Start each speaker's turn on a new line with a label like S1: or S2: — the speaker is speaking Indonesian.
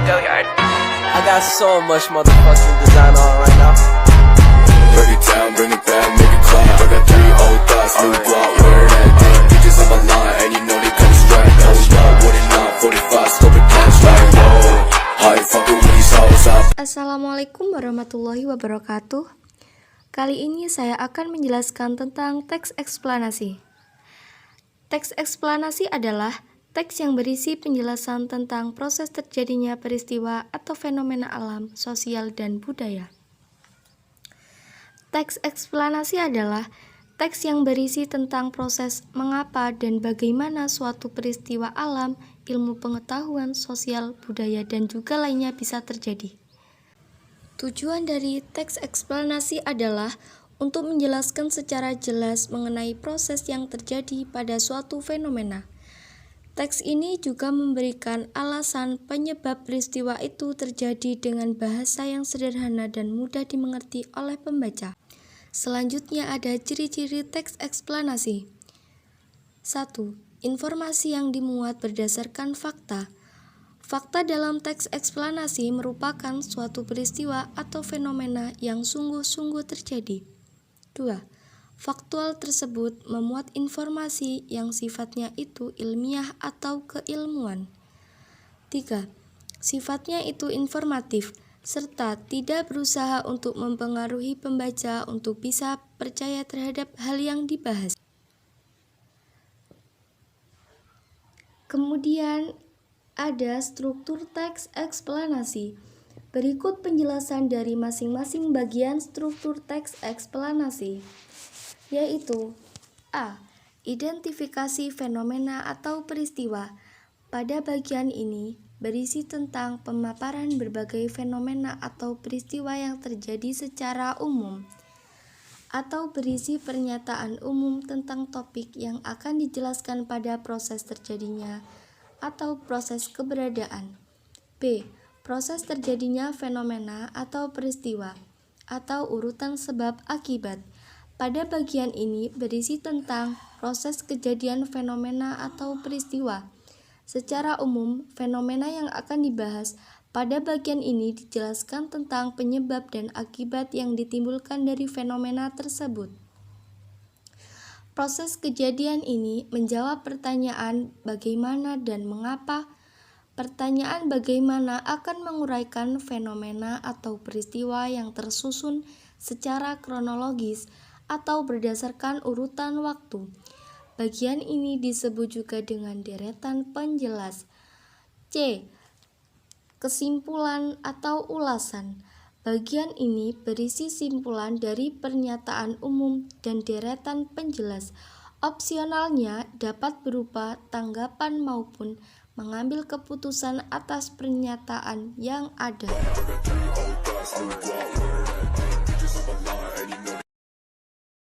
S1: Go yard. I got so much motherfucking design on right now.
S2: Break it down, bring it back, make it clap. I got 3 old thoughts, new guap, where that damn bitches on my line, and you know they come straight. Hold up, what it not, 45, scope it cash like whoa. How you fucking with these hoes up?
S3: Assalamualaikum warahmatullahi wabarakatuh. Kali ini saya akan menjelaskan tentang teks eksplanasi. Teks eksplanasi adalah teks yang berisi penjelasan tentang proses terjadinya peristiwa atau fenomena alam, sosial, dan budaya. Teks eksplanasi adalah teks yang berisi tentang proses mengapa dan bagaimana suatu peristiwa alam, ilmu pengetahuan, sosial, budaya, dan juga lainnya bisa terjadi. Tujuan dari teks eksplanasi adalah untuk menjelaskan secara jelas mengenai proses yang terjadi pada suatu fenomena. Teks ini juga memberikan alasan penyebab peristiwa itu terjadi dengan bahasa yang sederhana dan mudah dimengerti oleh pembaca. Selanjutnya ada ciri-ciri teks eksplanasi. 1. Informasi yang dimuat berdasarkan fakta. Fakta dalam teks eksplanasi merupakan suatu peristiwa atau fenomena yang sungguh-sungguh terjadi. 2. Faktual tersebut memuat informasi yang sifatnya itu ilmiah atau keilmuan. 3. Sifatnya itu informatif, serta tidak berusaha untuk mempengaruhi pembaca untuk bisa percaya terhadap hal yang dibahas. Kemudian ada struktur teks eksplanasi. Berikut penjelasan dari masing-masing bagian struktur teks eksplanasi, yaitu A. Identifikasi fenomena atau peristiwa. Pada bagian ini berisi tentang pemaparan berbagai fenomena atau peristiwa yang terjadi secara umum, atau berisi pernyataan umum tentang topik yang akan dijelaskan pada proses terjadinya atau proses keberadaan. B. Proses terjadinya fenomena atau peristiwa, atau urutan sebab akibat. Pada bagian ini berisi tentang proses kejadian fenomena atau peristiwa. Secara umum, fenomena yang akan dibahas pada bagian ini dijelaskan tentang penyebab dan akibat yang ditimbulkan dari fenomena tersebut. Proses kejadian ini menjawab pertanyaan bagaimana dan mengapa. Pertanyaan bagaimana akan menguraikan fenomena atau peristiwa yang tersusun secara kronologis atau berdasarkan urutan waktu. Bagian ini disebut juga dengan deretan penjelas. C. Kesimpulan atau ulasan. Bagian ini berisi simpulan dari pernyataan umum dan deretan penjelas. Opsionalnya dapat berupa tanggapan maupun mengambil keputusan atas pernyataan yang ada.